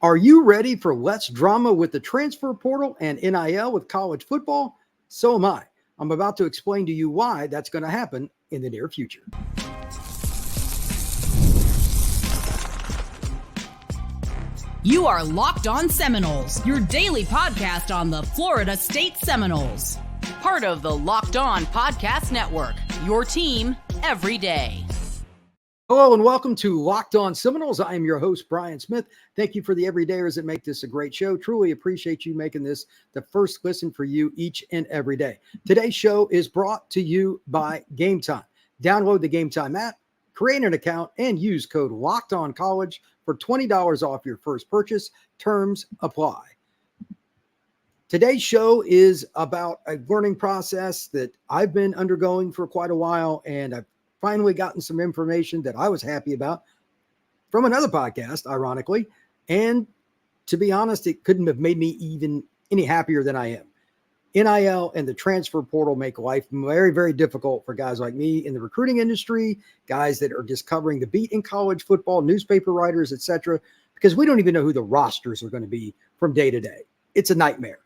Are you ready for less drama with the transfer portal and NIL with college football? So am I. I'm about to explain to you why that's going to happen in the near future. You are Locked On Seminoles, your daily podcast on the Florida State Seminoles. Part of the Locked On Podcast Network, your team every day. Hello and welcome to Locked On Seminoles. I am your host, Brian Smith. Thank you for the everydayers that make this a great show. Truly appreciate you making this the first listen for you each and every day. Today's show is brought to you by Gametime. Download the Gametime app, create an account, and use code LOCKEDONCollege for $20 off your first purchase. Terms apply. Today's show is about a learning process that I've been undergoing for quite a while, and I've finally gotten some information that I was happy about from another podcast, ironically. And to be honest, it couldn't have made me even any happier than I am. NIL and the transfer portal make life very, very difficult for guys like me in the recruiting industry, guys that are just covering the beat in college football, newspaper writers, etc., because we don't even know who the rosters are going to be from day to day. It's a nightmare.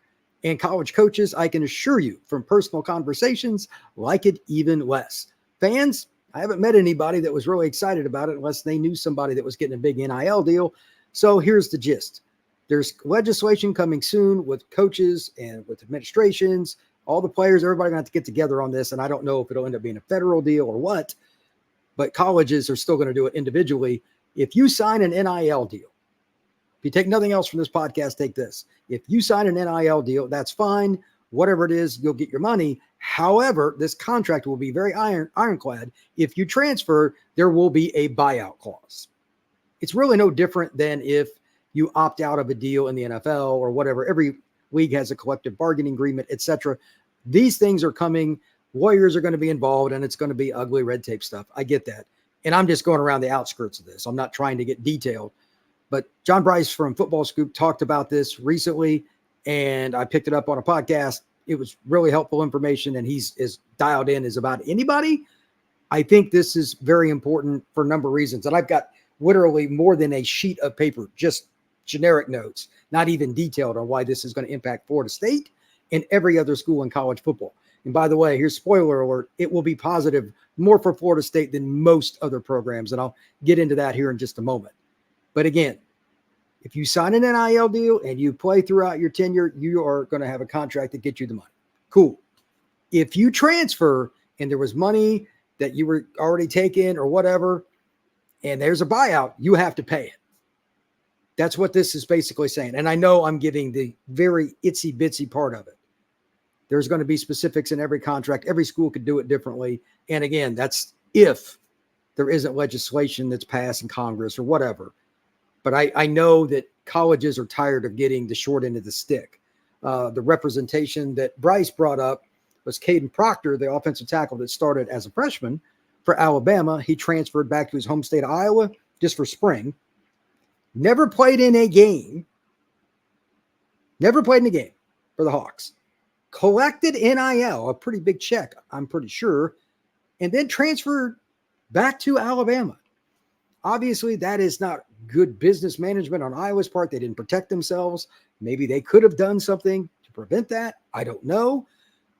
And college coaches, I can assure you from personal conversations, like it even less. Fans, I haven't met anybody that was really excited about it unless they knew somebody that was getting a big NIL deal. So here's the gist. There's legislation coming soon with coaches and with administrations, all the players, everybody going to have to get together on this. And I don't know if it'll end up being a federal deal or what, but colleges are still going to do it individually. If you sign an NIL deal, if you take nothing else from this podcast, take this. If you sign an NIL deal, that's fine. Whatever it is, you'll get your money. However, this contract will be very ironclad. If you transfer, there will be a buyout clause. It's really no different than if you opt out of a deal in the NFL or whatever. Every league has a collective bargaining agreement, etc. These things are coming. Lawyers are going to be involved, and it's going to be ugly red tape stuff. I get that. And I'm just going around the outskirts of this. I'm not trying to get detailed. But John Bryce from Football Scoop talked about this recently, and I picked it up on a podcast. It was really helpful information, and he's as dialed in as about anybody. I think this is very important for a number of reasons. And I've got literally more than a sheet of paper, just generic notes, not even detailed on why this is going to impact Florida State and every other school in college football. And by the way, here's spoiler alert, it will be positive more for Florida State than most other programs. And I'll get into that here in just a moment. But again, if you sign an NIL deal and you play throughout your tenure, you are going to have a contract that gets you the money. Cool. If you transfer and there was money that you were already taking or whatever, and there's a buyout, you have to pay it. That's what this is basically saying. And I know I'm giving the very itsy bitsy part of it. There's going to be specifics in every contract. Every school could do it differently. And again, that's if there isn't legislation that's passed in Congress or whatever. But I know that colleges are tired of getting the short end of the stick. The representation that Bryce brought up was Caden Proctor, the offensive tackle that started as a freshman for Alabama. He transferred back to his home state of Iowa just for spring. Never played in a game. Never played in a game for the Hawks. Collected NIL, a pretty big check, I'm pretty sure, and then transferred back to Alabama. Obviously, that is not good business management on Iowa's part. They didn't protect themselves. Maybe they could have done something to prevent that. I don't know.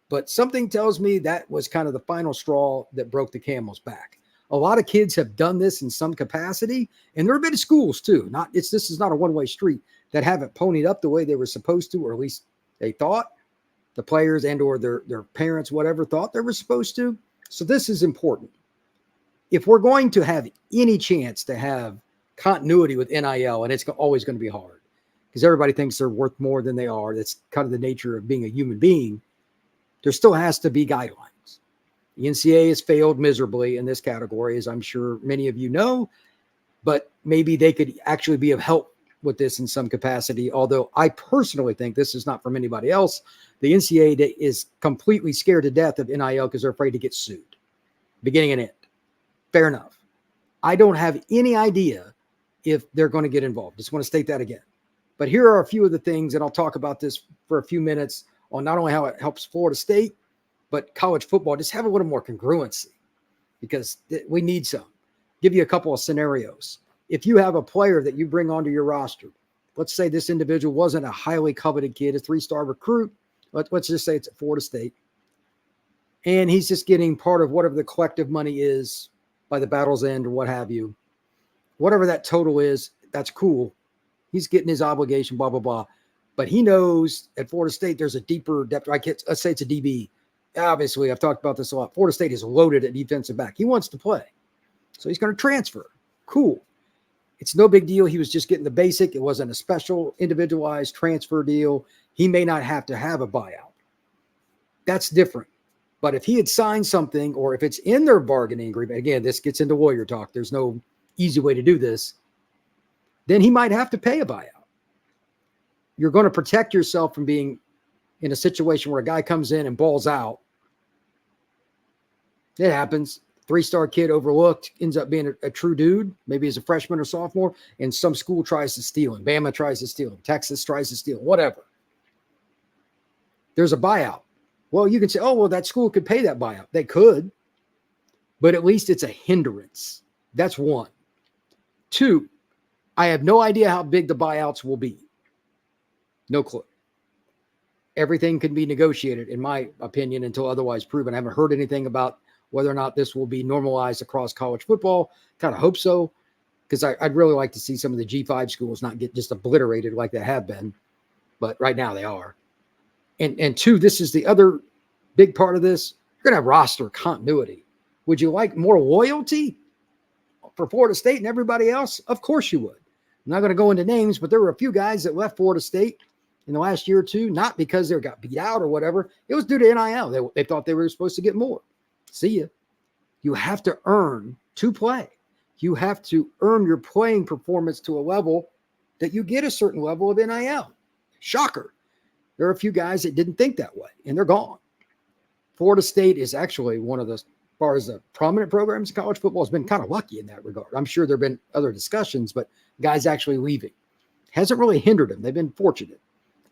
But something tells me that was kind of the final straw that broke the camel's back. A lot of kids have done this in some capacity, and there have been schools too. This is not a one-way street that haven't ponied up the way they were supposed to, or at least they thought. The players and or their parents, whatever, thought they were supposed to. So this is important. If we're going to have any chance to have continuity with NIL, and it's always going to be hard because everybody thinks they're worth more than they are. That's kind of the nature of being a human being. There still has to be guidelines. The NCAA has failed miserably in this category, as I'm sure many of you know, but maybe they could actually be of help with this in some capacity. Although I personally think this is not from anybody else. The NCAA is completely scared to death of NIL because they're afraid to get sued, beginning and end. Fair enough. I don't have any idea if they're going to get involved. Just want to state that again. But here are a few of the things, and I'll talk about this for a few minutes on not only how it helps Florida State, but college football. Just have a little more congruency because we need some. Give you a couple of scenarios. If you have a player that you bring onto your roster let's say this individual wasn't a highly coveted kid, a 3-star recruit. Let's just say it's at Florida State. And he's just getting part of whatever the collective money is by the battle's end or what have you. Whatever that total is, that's cool. He's getting his obligation, blah, blah, blah. But he knows at Florida State there's a deeper depth. Let's say it's a DB. Obviously, I've talked about this a lot. Florida State is loaded at defensive back. He wants to play. So he's going to transfer. Cool. It's no big deal. He was just getting the basic. It wasn't a special individualized transfer deal. He may not have to have a buyout. That's different. But if he had signed something, or if it's in their bargaining agreement, again, this gets into lawyer talk. There's no easy way to do this. Then he might have to pay a buyout. You're going to protect yourself from being in a situation where a guy comes in and balls out. It happens. 3-star kid overlooked, ends up being a true dude, maybe as a freshman or sophomore, and some school tries to steal him. Bama tries to steal him. Texas tries to steal him, whatever. There's a buyout. Well, you can say, oh, well, that school could pay that buyout. They could, but at least it's a hindrance. That's one. Two, I have no idea how big the buyouts will be. No clue. Everything can be negotiated, in my opinion, until otherwise proven. I haven't heard anything about whether or not this will be normalized across college football. Kind of hope so, because I'd really like to see some of the G5 schools not get just obliterated like they have been. But right now they are. And two, this is the other big part of this. You're going to have roster continuity. Would you like more loyalty for Florida State and everybody else? Of course you would. I'm not going to go into names, but there were a few guys that left Florida State in the last year or two, not because they got beat out or whatever. It was due to NIL. They thought they were supposed to get more. See ya. You have to earn to play. You have to earn your playing performance to a level that you get a certain level of NIL. Shocker. There are a few guys that didn't think that way, and they're gone. Florida State is actually one of the, as far as the prominent programs in college football, has been kind of lucky in that regard. I'm sure there have been other discussions, but guys actually leaving hasn't really hindered them. They've been fortunate.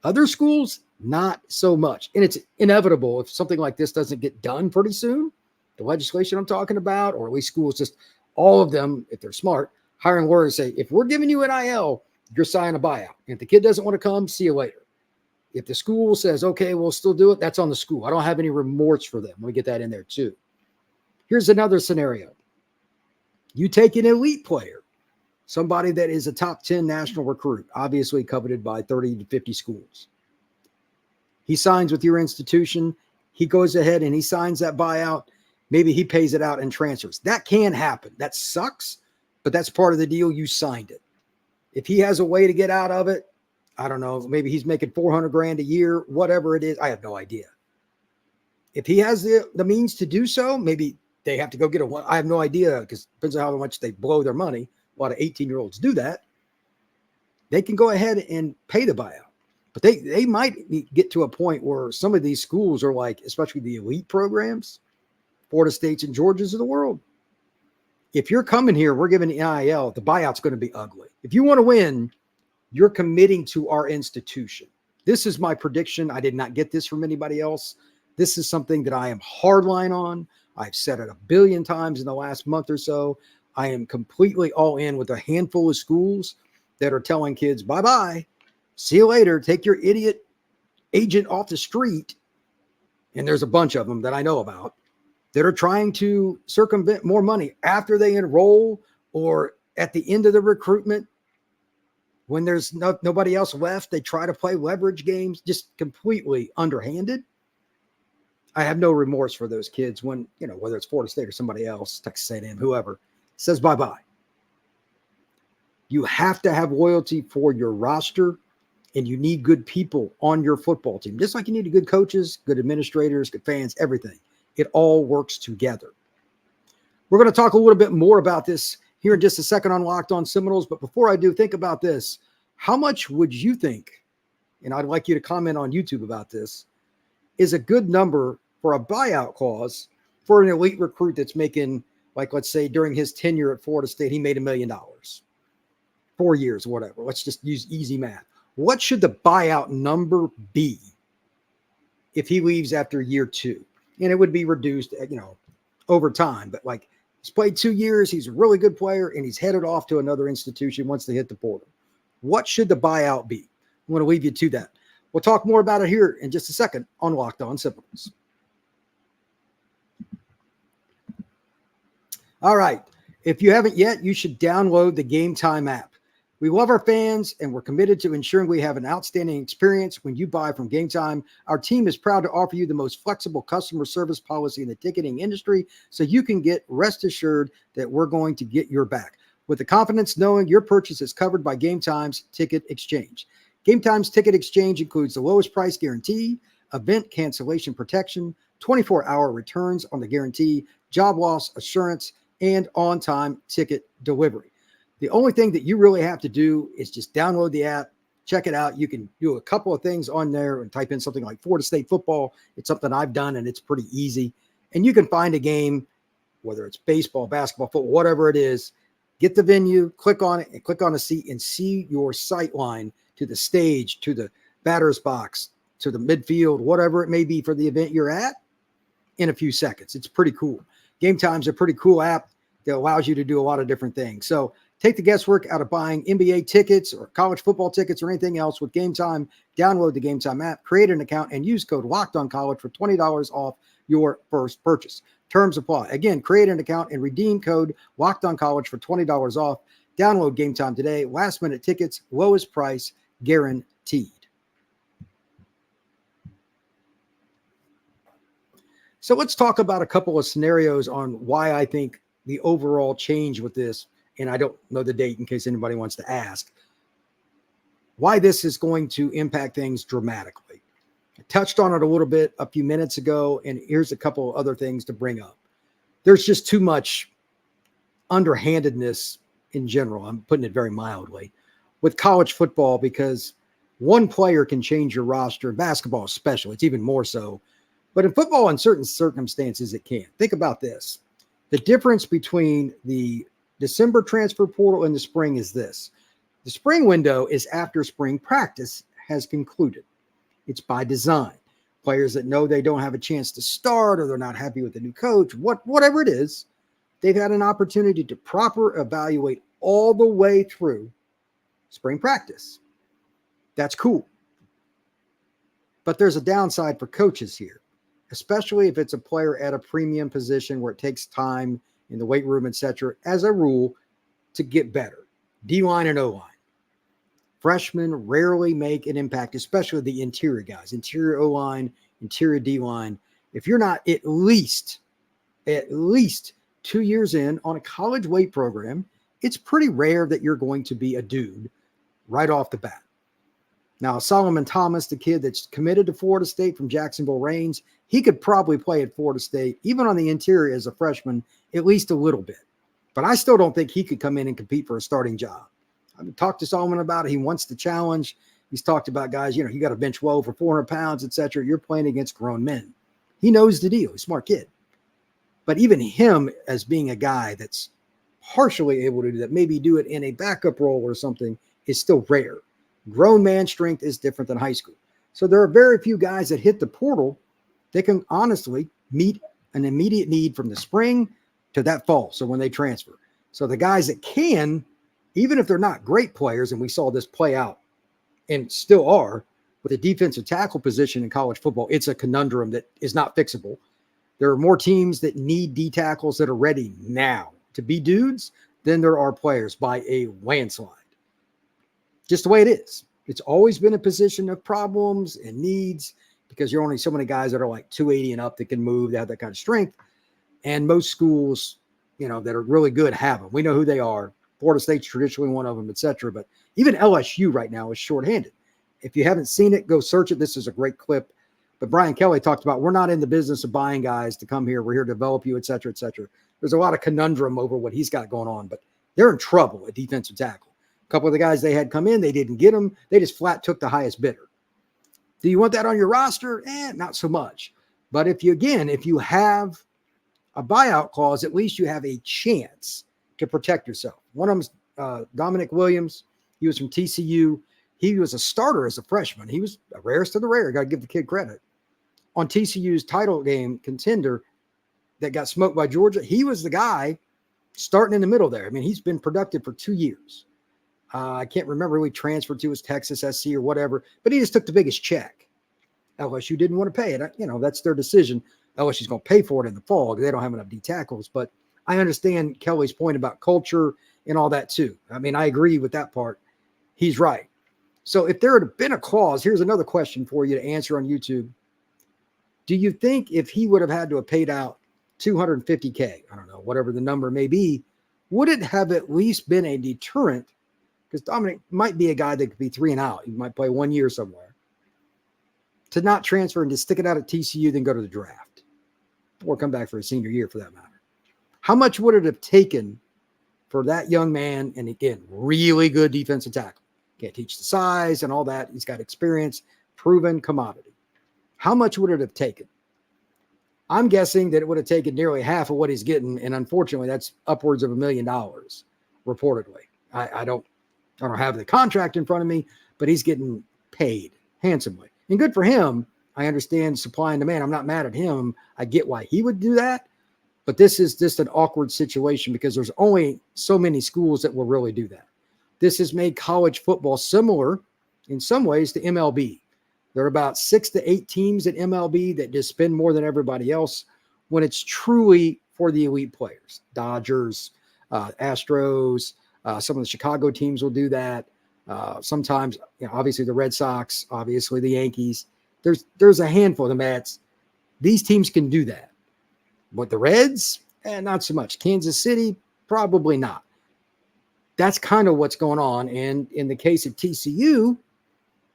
Other schools, not so much. And it's inevitable if something like this doesn't get done pretty soon, the legislation I'm talking about, or at least schools, just all of them, if they're smart, hiring lawyers say, if we're giving you NIL, you're signing a buyout. And if the kid doesn't want to come, see you later. If the school says, okay, we'll still do it, that's on the school. I don't have any remorse for them. Let me get that in there too. Here's another scenario. You take an elite player, somebody that is a top 10 national recruit, obviously coveted by 30 to 50 schools. He signs with your institution. He goes ahead and he signs that buyout. Maybe he pays it out and transfers. That can happen. That sucks, but that's part of the deal. You signed it. If he has a way to get out of it, I don't know, maybe he's making $400,000 a year, whatever it is. I have no idea. If he has the means to do so, maybe they have to go get a one. I have no idea, because it depends on how much they blow their money. A lot of 18-year-olds do that. They can go ahead and pay the buyout. But they might get to a point where some of these schools are like, especially the elite programs, Florida States and Georgias of the world. If you're coming here, we're giving NIL, the buyout's going to be ugly. If you want to win, you're committing to our institution. This is my prediction. I did not get this from anybody else. This is something that I am hardline on. I've said it a billion times in the last month or so. I am completely all in with a handful of schools that are telling kids, bye-bye, see you later, take your idiot agent off the street. And there's a bunch of them that I know about that are trying to circumvent more money after they enroll or at the end of the recruitment. When there's nobody else left, they try to play leverage games, just completely underhanded. I have no remorse for those kids when, whether it's Florida State or somebody else, Texas A&M, whoever, says bye-bye. You have to have loyalty for your roster, and you need good people on your football team, just like you need good coaches, good administrators, good fans, everything. It all works together. We're going to talk a little bit more about this here in just a second on Locked On Seminoles. But before I do, think about this. How much would you think, and I'd like you to comment on YouTube about this, is a good number for a buyout clause for an elite recruit that's making, like, let's say during his tenure at Florida State, he made $1 million, 4 years, whatever. Let's just use easy math. What should the buyout number be if he leaves after year 2? And it would be reduced, over time. But like, he's played 2 years. He's a really good player, and he's headed off to another institution once they hit the portal. What should the buyout be? I'm going to leave you to that. We'll talk more about it here in just a second on Locked On Seminoles. All right. If you haven't yet, you should download the Gametime app. We love our fans, and we're committed to ensuring we have an outstanding experience when you buy from Gametime. Our team is proud to offer you the most flexible customer service policy in the ticketing industry, so you can get rest assured that we're going to get your back, with the confidence knowing your purchase is covered by Gametime's Ticket Exchange. Gametime's Ticket Exchange includes the lowest price guarantee, event cancellation protection, 24-hour returns on the guarantee, job loss assurance, and on-time ticket delivery. The only thing that you really have to do is just download the app, check it out. You can do a couple of things on there and type in something like Florida State football. It's something I've done, and it's pretty easy. And you can find a game, whether it's baseball, basketball, football, whatever it is, get the venue, click on it, and click on a seat and see your sight line to the stage, to the batter's box, to the midfield, whatever it may be for the event you're at in a few seconds. It's pretty cool. Gametime's a pretty cool app that allows you to do a lot of different things. So take the guesswork out of buying NBA tickets or college football tickets or anything else with Gametime. Download the Gametime app, create an account, and use code LOCKEDONCollege for $20 off your first purchase. Terms apply. Again, create an account and redeem code LOCKEDONCollege for $20 off. Download Gametime today. Last-minute tickets, lowest price, guaranteed. So let's talk about a couple of scenarios on why I think the overall change with this, and I don't know the date in case anybody wants to ask, why this is going to impact things dramatically. I touched on it a little bit a few minutes ago, and here's a couple of other things to bring up. There's just too much underhandedness in general. I'm putting it very mildly with college football, because one player can change your roster. Basketball especially, it's even more so. But in football, in certain circumstances, it can. Think about this. The difference between the December transfer portal and the spring is this. The spring window is after spring practice has concluded. It's by design. Players that know they don't have a chance to start, or they're not happy with the new coach, whatever it is, they've had an opportunity to proper evaluate all the way through spring practice. That's cool. But there's a downside for coaches here, especially if it's a player at a premium position where it takes time in the weight room, etc., as a rule, to get better. D-line and O-line. Freshmen rarely make an impact, especially the interior guys, interior O-line, interior D-line. If you're not at least 2 years in on a college weight program, it's pretty rare that you're going to be a dude right off the bat. Now, Solomon Thomas, the kid that's committed to Florida State from Jacksonville Reigns, he could probably play at Florida State, even on the interior as a freshman, at least a little bit. But I still don't think he could come in and compete for a starting job. I've talked to Solomon about it. He wants the challenge. He's talked about guys, you got to bench well for 400 pounds, etc. You're playing against grown men. He knows the deal. He's a smart kid. But even him, as being a guy that's partially able to do that, maybe do it in a backup role or something, is still rare. Grown man strength is different than high school. So there are very few guys that hit the portal that can honestly meet an immediate need from the spring to that fall. So when they transfer. So the guys that can, even if they're not great players, and we saw this play out and still are with the defensive tackle position in college football, it's a conundrum that is not fixable. There are more teams that need D tackles that are ready now to be dudes than there are players by a landslide. Just the way it is. It's always been a position of problems and needs, because you're only so many guys that are like 280 and up that can move, that have that kind of strength. And most schools, that are really good have them. We know who they are. Florida State's traditionally one of them, etc. But even LSU right now is shorthanded. If you haven't seen it, go search it. This is a great clip. But Brian Kelly talked about, we're not in the business of buying guys to come here. We're here to develop you, etc., etc. There's a lot of conundrum over what he's got going on, but they're in trouble at defensive tackle. A couple of the guys they had come in, they didn't get them. They just flat took the highest bidder. Do you want that on your roster? Not so much. But if you have a buyout clause, at least you have a chance to protect yourself. One of them's Dominic Williams. He was from TCU. He was a starter as a freshman. He was a rarest of the rare. Got to give the kid credit. On TCU's title game contender that got smoked by Georgia, he was the guy starting in the middle there. I mean, he's been productive for 2 years. I can't remember who he transferred to, as Texas SC or whatever, but he just took the biggest check. LSU didn't want to pay it. That's their decision. LSU's going to pay for it in the fall because they don't have enough D tackles. But I understand Kelly's point about culture and all that too. I mean, I agree with that part. He's right. So if there had been a clause, here's another question for you to answer on YouTube. Do you think if he would have had to have paid out $250K, I don't know, whatever the number may be, would it have at least been a deterrent? Because Dominic might be a guy that could be 3 and out. He might play 1 year somewhere. To not transfer and to stick it out at TCU, then go to the draft. Or come back for a senior year for that matter. How much would it have taken for that young man, and again, really good defensive tackle? Can't teach the size and all that. He's got experience, proven commodity. How much would it have taken? I'm guessing that it would have taken nearly half of what he's getting, and unfortunately, that's upwards of $1 million, reportedly. I don't have the contract in front of me, but he's getting paid handsomely. And good for him. I understand supply and demand. I'm not mad at him. I get why he would do that. But this is just an awkward situation because there's only so many schools that will really do that. This has made college football similar in some ways to MLB. There are about 6 to 8 teams at MLB that just spend more than everybody else when it's truly for the elite players. Dodgers, Astros, some of the Chicago teams will do that. Sometimes, obviously the Red Sox, obviously the Yankees. There's a handful of the Mets. These teams can do that. But the Reds, not so much. Kansas City, probably not. That's kind of what's going on. And in the case of TCU,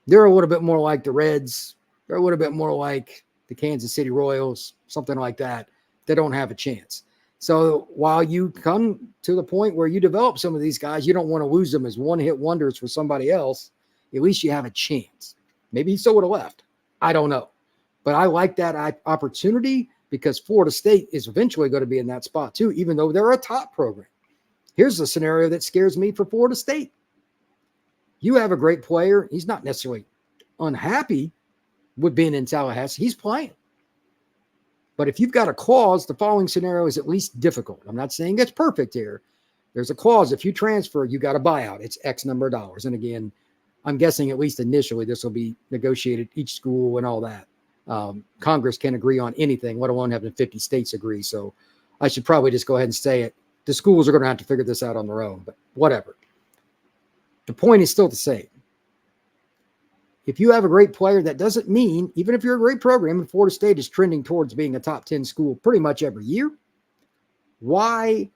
they're a little bit more like the Reds. They're a little bit more like the Kansas City Royals, something like that. They don't have a chance. So while you come to the point where you develop some of these guys, you don't want to lose them as one-hit wonders for somebody else. At least you have a chance. Maybe he still would have left. I don't know. But I like that opportunity because Florida State is eventually going to be in that spot too, even though they're a top program. Here's a scenario that scares me for Florida State. You have a great player. He's not necessarily unhappy with being in Tallahassee. He's playing. But if you've got a clause, the following scenario is at least difficult. I'm not saying it's perfect here. There's a clause. If you transfer, you got a buyout. It's X number of dollars. And again, I'm guessing at least initially this will be negotiated, each school and all that. Congress can't agree on anything, let alone having 50 states agree. So I should probably just go ahead and say it. The schools are going to have to figure this out on their own, but whatever. The point is still the same. If you have a great player, that doesn't mean, even if you're a great program and Florida State is trending towards being a top 10 school pretty much every year, why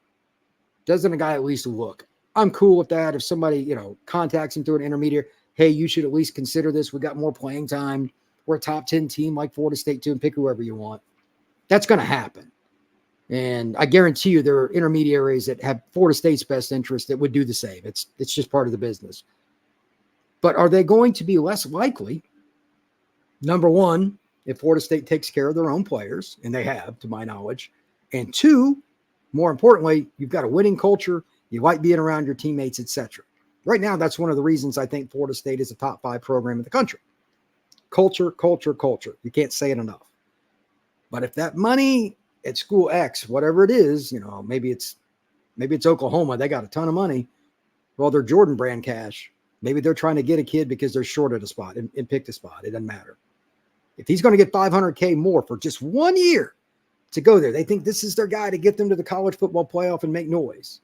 doesn't a guy at least look? I'm cool with that. If somebody, contacts him through an intermediary, hey, you should at least consider this. We got more playing time. We're a top 10 team like Florida State too, and pick whoever you want. That's going to happen. And I guarantee you there are intermediaries that have Florida State's best interest that would do the same. It's just part of the business. But are they going to be less likely? Number one, if Florida State takes care of their own players, and they have, to my knowledge. And two, more importantly, you've got a winning culture. You like being around your teammates, etc. Right now, that's one of the reasons I think Florida State is a top 5 program in the country. Culture, culture, culture. You can't say it enough. But if that money at school X, whatever it is, maybe it's Oklahoma. They got a ton of money. Well, they're Jordan brand cash. Maybe they're trying to get a kid because they're short at a spot and picked a spot. It doesn't matter. If he's going to get $500K more for just 1 year to go there, they think this is their guy to get them to the college football playoff and make noise.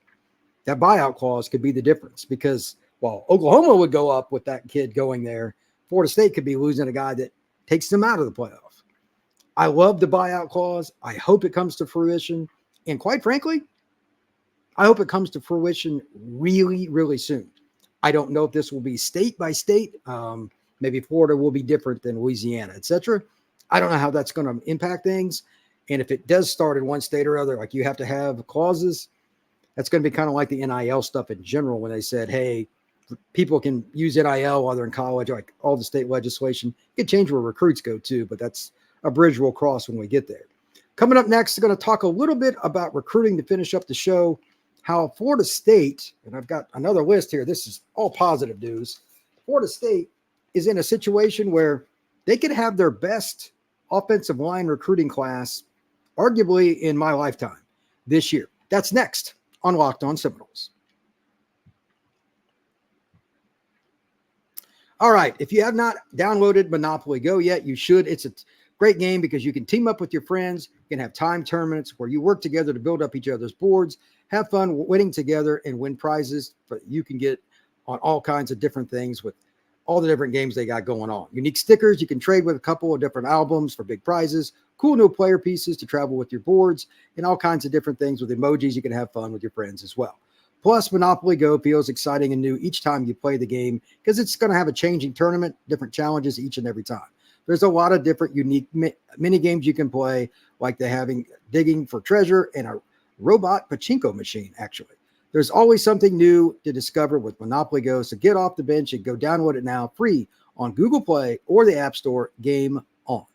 That buyout clause could be the difference because while Oklahoma would go up with that kid going there, Florida State could be losing a guy that takes them out of the playoff. I love the buyout clause. I hope it comes to fruition. And quite frankly, I hope it comes to fruition really, really soon. I don't know if this will be state by state. Maybe Florida will be different than Louisiana, etc. I don't know how that's going to impact things. And if it does start in one state or other, like you have to have clauses, that's going to be kind of like the NIL stuff in general when they said, hey, people can use NIL while they're in college, like all the state legislation. It could change where recruits go too, but that's a bridge we'll cross when we get there. Coming up next, I'm going to talk a little bit about recruiting to finish up the show, how Florida State, and I've got another list here. This is all positive news. Florida State is in a situation where they could have their best offensive line recruiting class, arguably in my lifetime this year. That's next on Locked On Seminoles. All right. If you have not downloaded Monopoly Go yet, you should. It's a great game because you can team up with your friends. You can have time tournaments where you work together to build up each other's boards, have fun winning together, and win prizes. But you can get on all kinds of different things with all the different games they got going on. Unique stickers. You can trade with a couple of different albums for big prizes. Cool new player pieces to travel with your boards, and all kinds of different things with emojis. You can have fun with your friends as well. Plus, Monopoly Go feels exciting and new each time you play the game because it's going to have a changing tournament, different challenges each and every time. There's a lot of different unique mini games you can play, like they're having digging for treasure and a robot pachinko machine, actually. There's always something new to discover with Monopoly Go, so get off the bench and go download it now, free on Google Play or the App Store. Game on.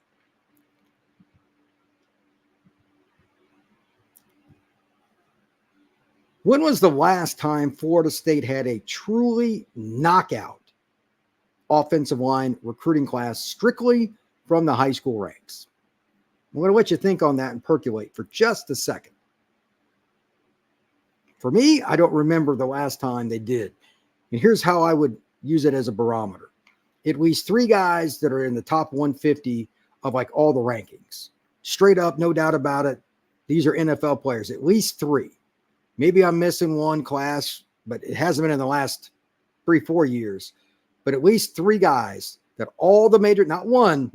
When was the last time Florida State had a truly knockout offensive line recruiting class strictly from the high school ranks? I'm going to let you think on that and percolate for just a second. For me, I don't remember the last time they did. And here's how I would use it as a barometer. At least 3 guys that are in the top 150 of like all the rankings. Straight up, no doubt about it. These are NFL players, at least 3. Maybe I'm missing one class, but it hasn't been in the last 3-4 years. But at least 3 guys that all the major, not one,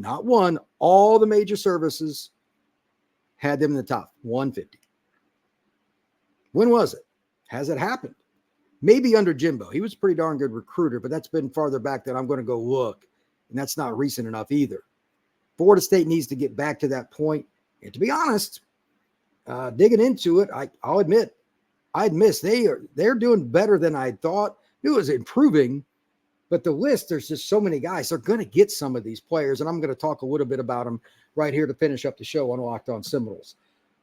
all the major services had them in the top 150. When was it? Has it happened? Maybe under Jimbo. He was a pretty darn good recruiter, but that's been farther back than I'm going to go look. And that's not recent enough either. Florida State needs to get back to that point. And to be honest, digging into it, I'll admit, I'd miss they're doing better than I thought. It was improving, but the list, there's just so many guys. They're going to get some of these players, and I'm going to talk a little bit about them right here to finish up the show on Locked On Seminoles.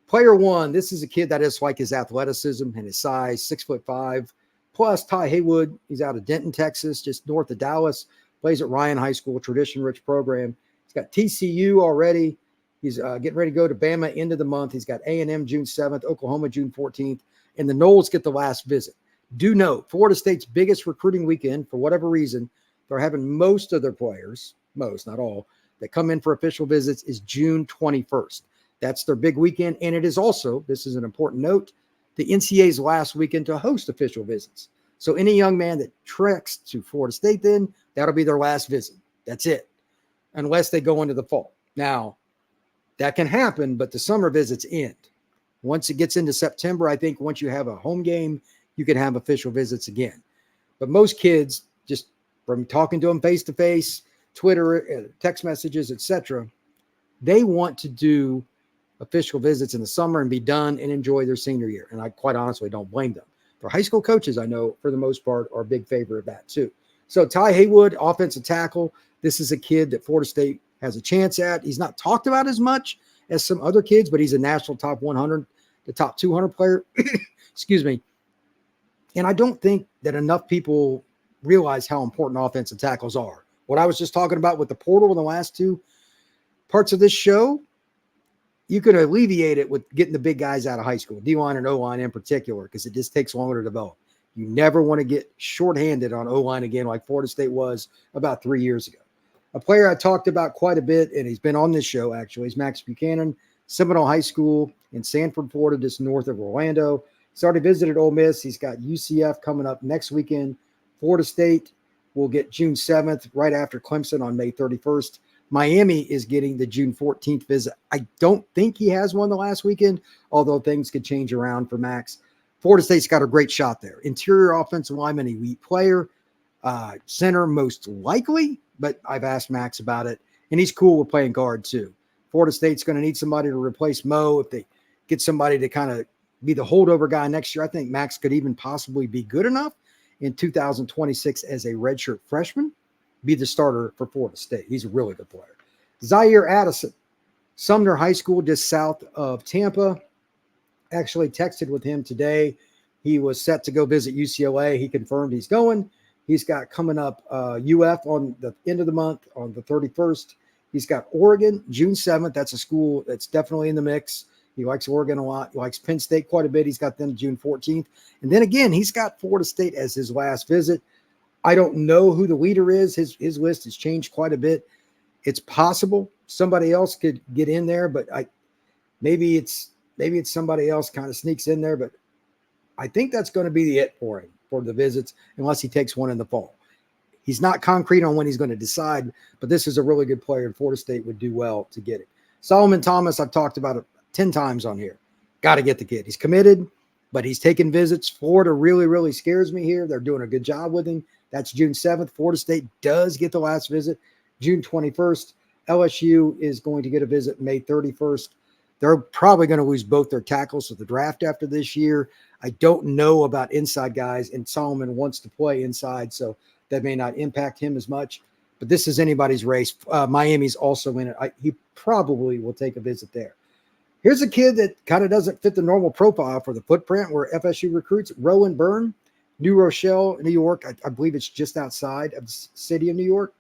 Player 1, this is a kid that is like his athleticism and his size, 6'5". Plus Ty Haywood, he's out of Denton, Texas, just north of Dallas, plays at Ryan High School, tradition-rich program. He's got TCU already. He's getting ready to go to Bama end of the month. He's got A&M June 7th, Oklahoma June 14th, and the Noles get the last visit. Do note, Florida State's biggest recruiting weekend, for whatever reason, they're having most of their players, most, not all, that come in for official visits is June 21st. That's their big weekend, and it is also, this is an important note, the NCAA's last weekend to host official visits. So any young man that treks to Florida State then, that'll be their last visit. That's it, unless they go into the fall. Now, that can happen, but the summer visits end. Once it gets into September, I think once you have a home game, you can have official visits again. But most kids, just from talking to them face-to-face, Twitter, text messages, etc., they want to do official visits in the summer and be done and enjoy their senior year. And I quite honestly don't blame them. For high school coaches, I know for the most part are a big favor of that too. So Ty Haywood, offensive tackle. This is a kid that Florida State has a chance at. He's not talked about as much as some other kids, but he's a national top 100, the top 200 player. Excuse me. And I don't think that enough people realize how important offensive tackles are. What I was just talking about with the portal in the last 2 parts of this show, you could alleviate it with getting the big guys out of high school, D-line and O-line in particular, because it just takes longer to develop. You never want to get shorthanded on O-line again like Florida State was about 3 years ago. A player I talked about quite a bit, and he's been on this show actually, is Max Buchanan, Seminole High School in Sanford, Florida, just north of Orlando. He's already visited Ole Miss. He's got UCF coming up next weekend. Florida State will get June 7th, right after Clemson on May 31st. Miami is getting the June 14th visit. I don't think he has one the last weekend, although things could change around for Max. Florida State's got a great shot there. Interior offensive lineman, elite player. Center most likely, but I've asked Max about it, and he's cool with playing guard too. Florida State's going to need somebody to replace Mo. If they get somebody to kind of be the holdover guy next year, I think Max could even possibly be good enough in 2026 as a redshirt freshman, be the starter for Florida State. He's a really good player. Zaire Addison, Sumner High School, just south of Tampa. Actually texted with him today. He was set to go visit UCLA. He confirmed he's going. He's got coming up UF on the end of the month on the 31st. He's got Oregon, June 7th. That's a school that's definitely in the mix. He likes Oregon a lot. He likes Penn State quite a bit. He's got them June 14th. And then again, he's got Florida State as his last visit. I don't know who the leader is. His list has changed quite a bit. It's possible somebody else could get in there, but maybe it's somebody else kind of sneaks in there. But I think that's going to be the it for him for the visits, unless he takes one in the fall. He's not concrete on when he's going to decide, but this is a really good player, and Florida State would do well to get it. Solomon Thomas, I've talked about it 10 times on here. Got to get the kid. He's committed, but he's taking visits. Florida really, really scares me here. They're doing a good job with him. That's June 7th. Florida State does get the last visit June 21st. LSU is going to get a visit May 31st. They're probably going to lose both their tackles to the draft after this year. I don't know about inside guys, and Solomon wants to play inside, so that may not impact him as much. But this is anybody's race. Miami's also in it. He probably will take a visit there. Here's a kid that kind of doesn't fit the normal profile for the footprint where FSU recruits. Rowan Byrne, New Rochelle, New York. I believe it's just outside of the city of New York.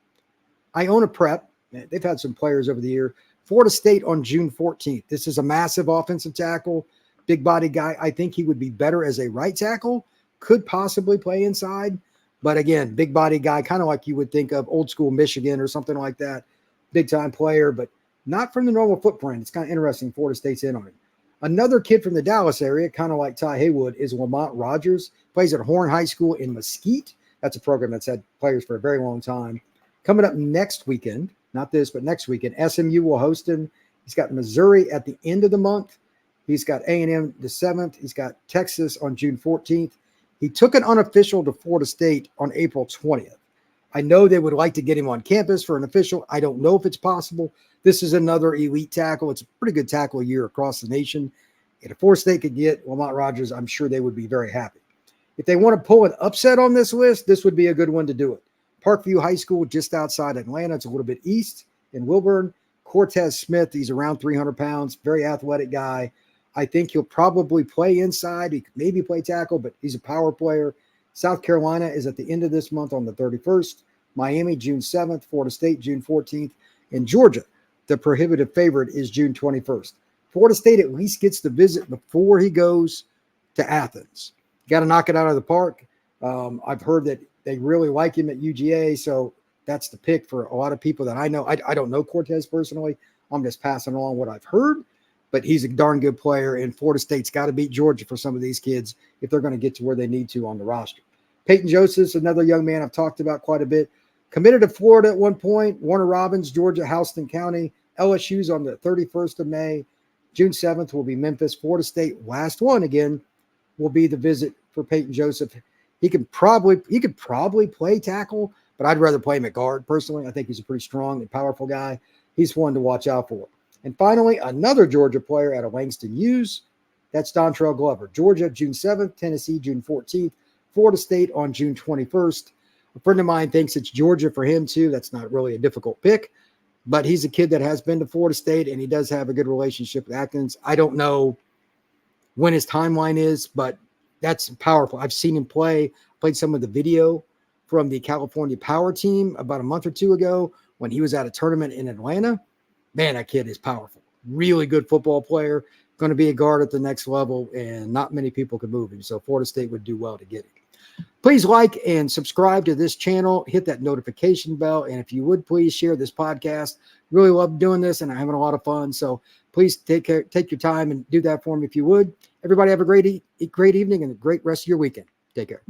Iona Prep. They've had some players over the year. Florida State on June 14th. This is a massive offensive tackle, big body guy. I think he would be better as a right tackle, could possibly play inside. But again, big body guy, kind of like you would think of old school Michigan or something like that. Big time player, but not from the normal footprint. It's kind of interesting. Florida State's in on him. Another kid from the Dallas area, kind of like Ty Haywood, is Lamont Rogers. Plays at Horn High School in Mesquite. That's a program that's had players for a very long time. Coming up next weekend, not this, but next weekend, SMU will host him. He's got Missouri at the end of the month. He's got A&M the 7th. He's got Texas on June 14th. He took an unofficial to Florida State on April 20th. I know they would like to get him on campus for an official. I don't know if it's possible. This is another elite tackle. It's a pretty good tackle year across the nation. And if Florida State could get Lamont Rogers, I'm sure they would be very happy. If they want to pull an upset on this list, this would be a good one to do it. Parkview High School, just outside Atlanta. It's a little bit east in Wilburn. Cortez Smith, he's around 300 pounds, very athletic guy. I think he'll probably play inside. He could maybe play tackle, but he's a power player. South Carolina is at the end of this month on the 31st. Miami, June 7th. Florida State, June 14th. And Georgia, the prohibitive favorite, is June 21st. Florida State at least gets the visit before he goes to Athens. Got to knock it out of the park. I've heard that they really like him at UGA, so that's the pick for a lot of people that I know. I don't know Cortez personally. I'm just passing along what I've heard, but he's a darn good player, and Florida State's got to beat Georgia for some of these kids if they're going to get to where they need to on the roster. Peyton Joseph's another young man I've talked about quite a bit. Committed to Florida at one point. Warner Robins, Georgia, Houston County. LSU's on the 31st of May. June 7th will be Memphis. Florida State, last one again, will be the visit for Peyton Joseph. He could probably play tackle, but I'd rather play him at guard personally. I think he's a pretty strong and powerful guy. He's one to watch out for. And finally, another Georgia player out of Langston Hughes. That's Dontrell Glover. Georgia, June 7th. Tennessee, June 14th. Florida State on June 21st. A friend of mine thinks it's Georgia for him too. That's not really a difficult pick, but he's a kid that has been to Florida State, and he does have a good relationship with Atkins. I don't know when his timeline is, but that's powerful. I've seen him played some of the video from the California Power team about a month or two ago when he was at a tournament in Atlanta. Man, that kid is powerful. Really good football player, going to be a guard at the next level, and not many people can move him. So Florida State would do well to get him. Please like and subscribe to this channel. Hit that notification bell. And if you would, please share this podcast. Really love doing this, and I'm having a lot of fun. So please take your time and do that for me if you would. Everybody have a great evening and a great rest of your weekend. Take care.